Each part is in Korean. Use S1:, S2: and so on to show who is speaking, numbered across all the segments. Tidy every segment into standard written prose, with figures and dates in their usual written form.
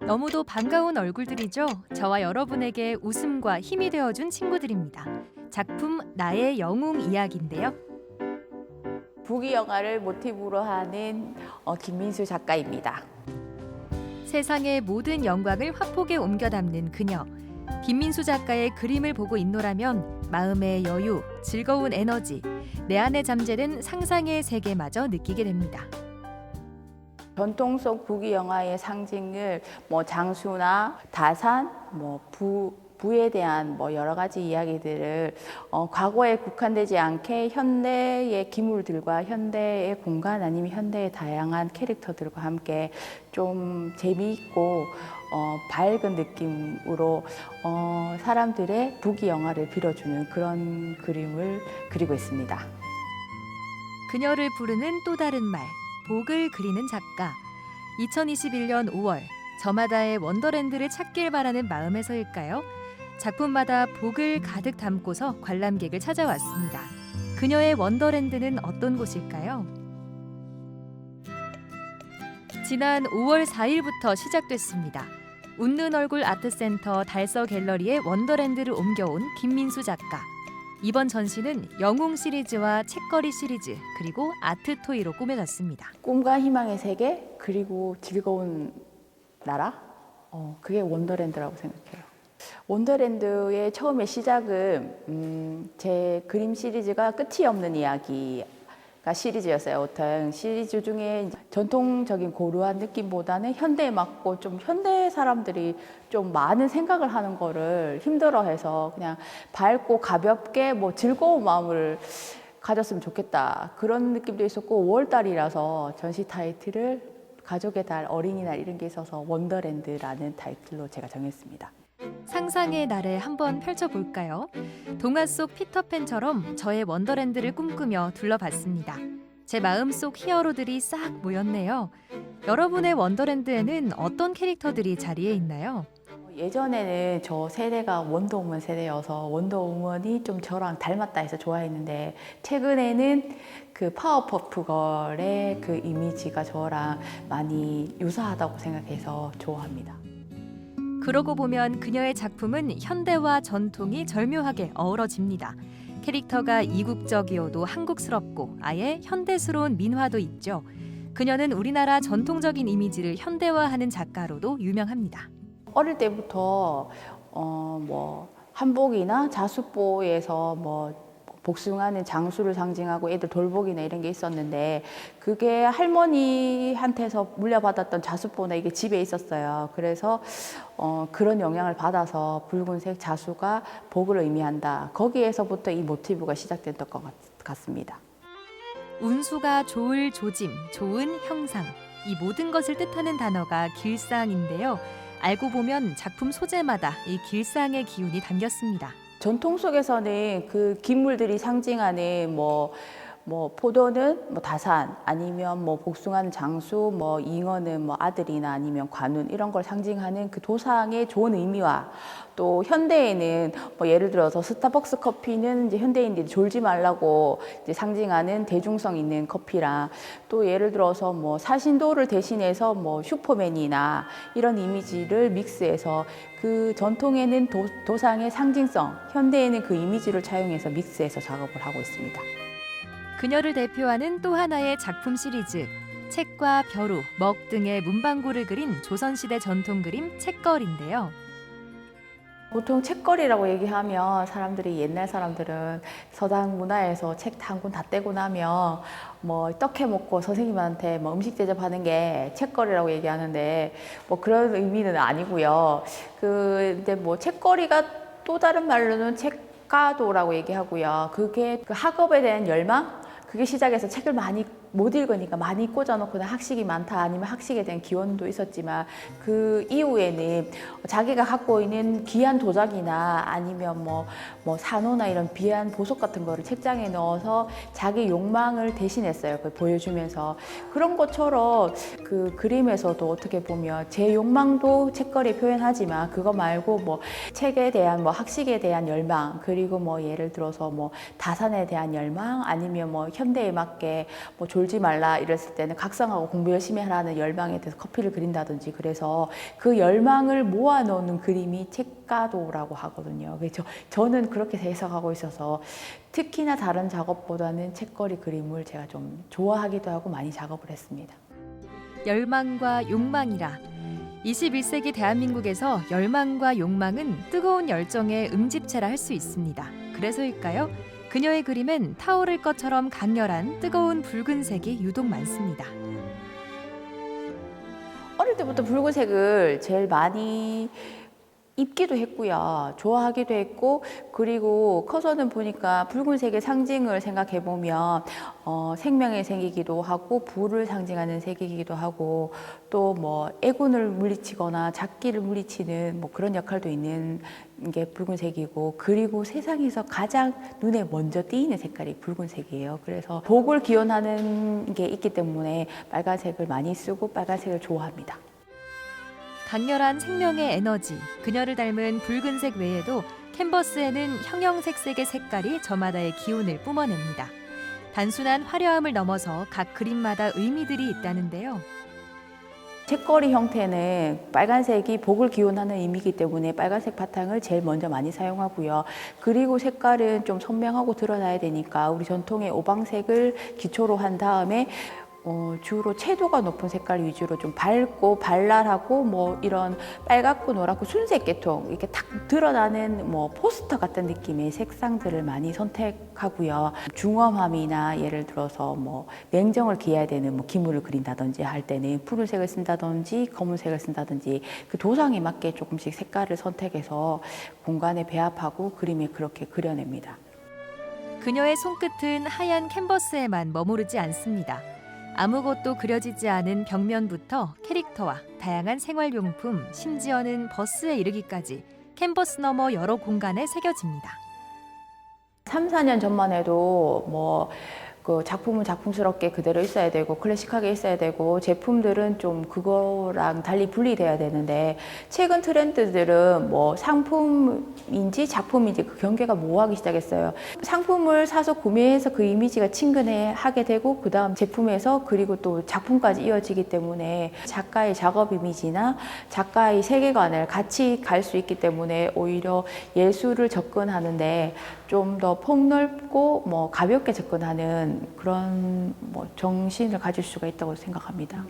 S1: 너무도 반가운 얼굴들이죠. 저와 여러분에게 웃음과 힘이 되어준 친구들입니다. 작품 나의 영웅 이야기인데요.
S2: 부귀 영화를 모티브로 하는 김민수 작가입니다.
S1: 세상의 모든 영광을 화폭에 옮겨 담는 그녀. 김민수 작가의 그림을 보고 있노라면 마음의 여유, 즐거운 에너지, 내 안에 잠재된 상상의 세계마저 느끼게 됩니다.
S2: 전통 속 부귀 영화의 상징을 장수나 다산, 부에 대한 여러 가지 이야기들을 과거에 국한되지 않게 현대의 기물들과 현대의 공간 아니면 현대의 다양한 캐릭터들과 함께 좀 재미있고 밝은 느낌으로 사람들의 부귀 영화를 빌어주는 그런 그림을 그리고 있습니다.
S1: 그녀를 부르는 또 다른 말, 복을 그리는 작가. 2021년 5월, 저마다의 원더랜드를 찾길 바라는 마음에서일까요? 작품마다 복을 가득 담고서 관람객을 찾아왔습니다. 그녀의 원더랜드는 어떤 곳일까요? 지난 5월 4일부터 시작됐습니다. 웃는 얼굴 아트센터 달서 갤러리에 원더랜드를 옮겨온 김민수 작가. 이번 전시는 영웅 시리즈와 책거리 시리즈 그리고 아트 토이로 꾸며졌습니다.
S2: 꿈과 희망의 세계 그리고 즐거운 나라 그게 원더랜드라고 생각해요. 원더랜드의 처음에 시작은 제 그림 시리즈가 끝이 없는 이야기가 시리즈였어요. 어떤 시리즈 중에 전통적인 고루한 느낌보다는 현대에 맞고 좀 현대 사람들이 좀 많은 생각을 하는 거를 힘들어해서 그냥 밝고 가볍게 즐거운 마음을 가졌으면 좋겠다. 그런 느낌도 있었고 5월달이라서 전시 타이틀을 가족의 달, 어린이날 이런 게 있어서 원더랜드라는 타이틀로 제가 정했습니다.
S1: 상상의 날에 한번 펼쳐볼까요? 동화 속 피터팬처럼 저의 원더랜드를 꿈꾸며 둘러봤습니다. 제 마음속 히어로들이 싹 모였네요. 여러분의 원더랜드에는 어떤 캐릭터들이 자리해 있나요?
S2: 예전에는 저 세대가 원더우먼 세대여서 원더우먼이 좀 저랑 닮았다 해서 좋아했는데 최근에는 그 파워퍼프걸의 그 이미지가 저랑 많이 유사하다고 생각해서 좋아합니다.
S1: 그러고 보면 그녀의 작품은 현대와 전통이 절묘하게 어우러집니다. 캐릭터가 이국적이어도 한국스럽고 아예 현대스러운 민화도 있죠. 그녀는 우리나라 전통적인 이미지를 현대화하는 작가로도 유명합니다.
S2: 어릴 때부터 한복이나 자수보에서 복숭아는 장수를 상징하고 애들 돌복이나 이런 게 있었는데 그게 할머니한테서 물려받았던 자수보나 이게 집에 있었어요. 그래서 그런 영향을 받아서 붉은색 자수가 복을 의미한다. 거기에서부터 이 모티브가 시작됐던 것 같습니다.
S1: 운수가 좋을 조짐, 좋은 형상. 이 모든 것을 뜻하는 단어가 길상인데요. 알고 보면 작품 소재마다 이 길상의 기운이 담겼습니다.
S2: 전통 속에서는 그 기물들이 상징하는 포도는 다산 아니면 복숭아는 장수 잉어는 아들이나 아니면 관운 이런 걸 상징하는 그 도상의 좋은 의미와 또 현대에는 예를 들어서 스타벅스 커피는 이제 현대인들이 졸지 말라고 이제 상징하는 대중성 있는 커피랑 또 예를 들어서 사신도를 대신해서 슈퍼맨이나 이런 이미지를 믹스해서 그 전통에는 도상의 상징성, 현대에는 그 이미지를 차용해서 믹스해서 작업을 하고 있습니다.
S1: 그녀를 대표하는 또 하나의 작품 시리즈, 책과 벼루, 먹 등의 문방구를 그린 조선시대 전통 그림 책걸인데요.
S2: 보통 책거리라고 얘기하면 옛날 사람들은 서당 문화에서 책 한 권 다 떼고 나면 떡해 먹고 선생님한테 음식 대접하는 게 책거리라고 얘기하는데 그런 의미는 아니고요. 근데 책거리가 또 다른 말로는 책가도라고 얘기하고요. 그게 그 학업에 대한 열망? 그게 시작해서 책을 많이 못 읽으니까 많이 꽂아놓고 학식이 많다 아니면 학식에 대한 기원도 있었지만 그 이후에는 자기가 갖고 있는 귀한 도자기나 아니면 산호나 이런 귀한 보석 같은 거를 책장에 넣어서 자기 욕망을 대신했어요. 그걸 보여주면서 그런 것처럼 그 그림에서도 어떻게 보면 제 욕망도 책거리에 표현하지만 그거 말고 책에 대한 학식에 대한 열망 그리고 예를 들어서 다산에 대한 열망 아니면 현대에 맞게 놀지 말라 이랬을 때는 각성하고 공부 열심히 하라는 열망에 대해서 커피를 그린다든지, 그래서 그 열망을 모아놓는 그림이 책가도라고 하거든요. 그래서 저는 그렇게 해석하고 있어서 특히나 다른 작업보다는 책거리 그림을 제가 좀 좋아하기도 하고 많이 작업을 했습니다.
S1: 열망과 욕망이라. 21세기 대한민국에서 열망과 욕망은 뜨거운 열정의 음집체라 할 수 있습니다. 그래서일까요? 그녀의 그림엔 타오를 것처럼 강렬한 뜨거운 붉은색이 유독 많습니다.
S2: 어릴 때부터 붉은색을 제일 많이 입기도 했고요. 좋아하기도 했고, 그리고 커서는 보니까 붉은색의 상징을 생각해 보면 생명의 색이기도 하고 불을 상징하는 색이기도 하고, 또 뭐 애군을 물리치거나 잡기를 물리치는 뭐 그런 역할도 있는 게 붉은색이고, 그리고 세상에서 가장 눈에 먼저 띄이는 색깔이 붉은색이에요. 그래서 복을 기원하는 게 있기 때문에 빨간색을 많이 쓰고 빨간색을 좋아합니다.
S1: 강렬한 생명의 에너지, 그녀를 닮은 붉은색 외에도 캔버스에는 형형색색의 색깔이 저마다의 기운을 뿜어냅니다. 단순한 화려함을 넘어서 각 그림마다 의미들이 있다는데요.
S2: 책거리 형태는 빨간색이 복을 기원하는 의미이기 때문에 빨간색 바탕을 제일 먼저 많이 사용하고요. 그리고 색깔은 좀 선명하고 드러나야 되니까 우리 전통의 오방색을 기초로 한 다음에 주로 채도가 높은 색깔 위주로 좀 밝고 발랄하고 뭐 이런 빨갛고 노랗고 순색 계통 이렇게 탁 드러나는 뭐 포스터 같은 느낌의 색상들을 많이 선택하고요. 중엄함이나 예를 들어서 뭐 맹정을 기해야 되는 뭐 기물을 그린다든지 할 때는 푸른색을 쓴다든지 검은색을 쓴다든지 그 도상에 맞게 조금씩 색깔을 선택해서 공간에 배합하고 그림에 그렇게 그려냅니다.
S1: 그녀의 손끝은 하얀 캔버스에만 머무르지 않습니다. 아무것도 그려지지 않은 벽면부터 캐릭터와 다양한 생활용품, 심지어는 버스에 이르기까지 캔버스 너머 여러 공간에 새겨집니다.
S2: 3, 4년 전만 해도 뭐 그 작품은 작품스럽게 그대로 있어야 되고 클래식하게 있어야 되고 제품들은 좀 그거랑 달리 분리돼야 되는데, 최근 트렌드들은 뭐 상품인지 작품인지 그 경계가 모호하기 시작했어요. 상품을 사서 구매해서 그 이미지가 친근하게 되고 그 다음 제품에서 그리고 또 작품까지 이어지기 때문에 작가의 작업 이미지나 작가의 세계관을 같이 갈 수 있기 때문에 오히려 예술을 접근하는데 좀 더 폭넓고 뭐 가볍게 접근하는 그런 뭐 정신을 가질 수가 있다고 생각합니다.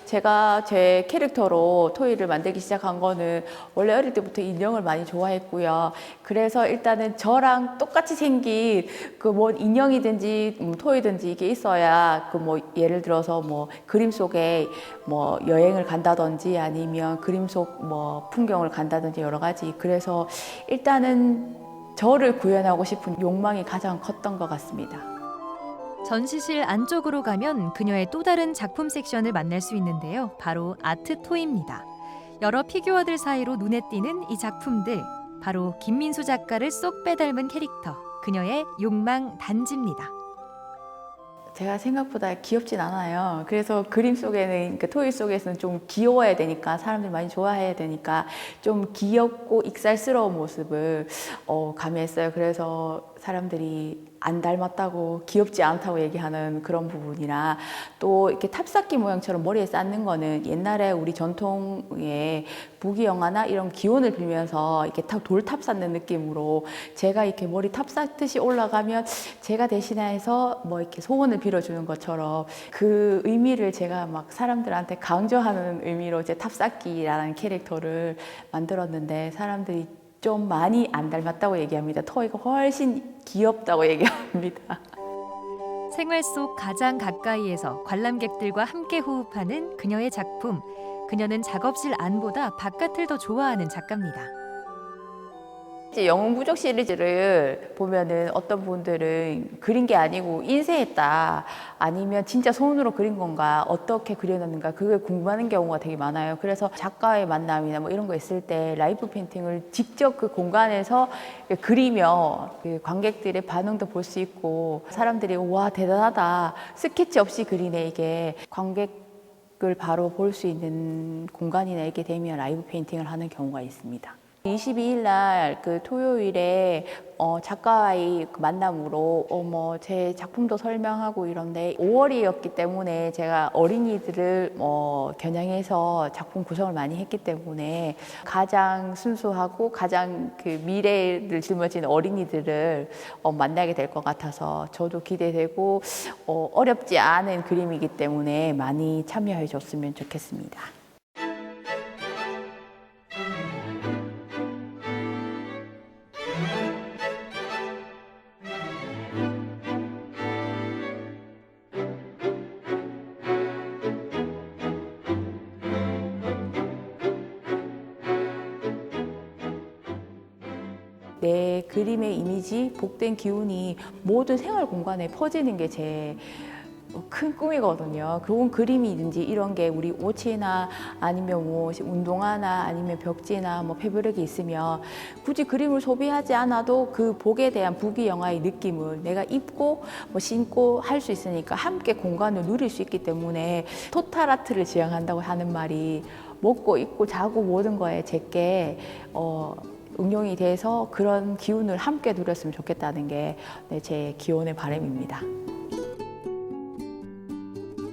S2: 제가 제 캐릭터로 토이를 만들기 시작한 거는 원래 어릴 때부터 인형을 많이 좋아했고요. 그래서 일단은 저랑 똑같이 생긴 그 뭐 인형이든지 토이든지 이게 있어야 그 뭐 예를 들어서 뭐 그림 속에 뭐 여행을 간다든지 아니면 그림 속 뭐 풍경을 간다든지 여러 가지, 그래서 일단은 저를 구현하고 싶은 욕망이 가장 컸던 것 같습니다.
S1: 전시실 안쪽으로 가면 그녀의 또 다른 작품 섹션을 만날 수 있는데요. 바로 아트토이입니다. 여러 피규어들 사이로 눈에 띄는 이 작품들, 바로 김민수 작가를 쏙 빼닮은 캐릭터, 그녀의 욕망 단지입니다.
S2: 제가 생각보다 귀엽진 않아요. 그래서 그림 속에는, 그 토이 속에서는 좀 귀여워야 되니까, 사람들이 많이 좋아해야 되니까 좀 귀엽고 익살스러운 모습을 가미했어요. 그래서 사람들이 안 닮았다고, 귀엽지 않다고 얘기하는 그런 부분이나, 또 이렇게 탑쌓기 모양처럼 머리에 쌓는 거는 옛날에 우리 전통의 부귀영화나 이런 기원을 빌면서 이렇게 돌탑 쌓는 느낌으로 제가 이렇게 머리 탑 쌓듯이 올라가면 제가 대신해서 뭐 이렇게 소원을 빌어주는 것처럼 그 의미를 제가 막 사람들한테 강조하는 의미로 제 탑쌓기라는 캐릭터를 만들었는데, 사람들이 좀 많이 안 닮았다고 얘기합니다. 토이가 훨씬 귀엽다고 얘기합니다.
S1: 생활 속 가장 가까이에서 관람객들과 함께 호흡하는 그녀의 작품. 그녀는 작업실 안보다 바깥을 더 좋아하는 작가입니다.
S2: 이제 영웅 부족 시리즈를 보면은 어떤 분들은 그린 게 아니고 인쇄했다, 아니면 진짜 손으로 그린 건가, 어떻게 그려놨는가, 그걸 궁금하는 경우가 되게 많아요. 그래서 작가의 만남이나 뭐 이런 거 있을 때 라이브 페인팅을 직접 그 공간에서 그리며 그 관객들의 반응도 볼 수 있고, 사람들이 와 대단하다, 스케치 없이 그리네, 이게 관객을 바로 볼 수 있는 공간이나 이렇게 되면 라이브 페인팅을 하는 경우가 있습니다. 22일 날 그 토요일에 작가와의 그 만남으로 제 작품도 설명하고 이런데, 5월이었기 때문에 제가 어린이들을 겨냥해서 작품 구성을 많이 했기 때문에 가장 순수하고 가장 그 미래를 짊어진 어린이들을 만나게 될 것 같아서 저도 기대되고, 어렵지 않은 그림이기 때문에 많이 참여해 줬으면 좋겠습니다. 내 그림의 이미지, 복된 기운이 모든 생활 공간에 퍼지는 게 제 큰 꿈이거든요. 좋은 그림이든지 이런 게 우리 옷이나 아니면 뭐 운동화나 아니면 벽지나 뭐 패브릭이 있으면 굳이 그림을 소비하지 않아도 그 복에 대한 부귀영화의 느낌을 내가 입고 뭐 신고 할 수 있으니까 함께 공간을 누릴 수 있기 때문에, 토탈 아트를 지향한다고 하는 말이 먹고 입고 자고 모든 거에 제게 응용이 돼서 그런 기운을 함께 누렸으면 좋겠다는 게 제 기원의 바람입니다.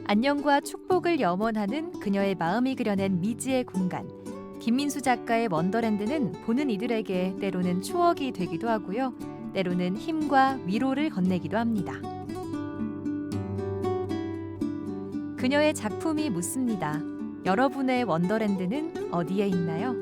S1: 안녕과 축복을 염원하는 그녀의 마음이 그려낸 미지의 공간. 김민수 작가의 원더랜드는 보는 이들에게 때로는 추억이 되기도 하고요. 때로는 힘과 위로를 건네기도 합니다. 그녀의 작품이 묻습니다. 여러분의 원더랜드는 어디에 있나요?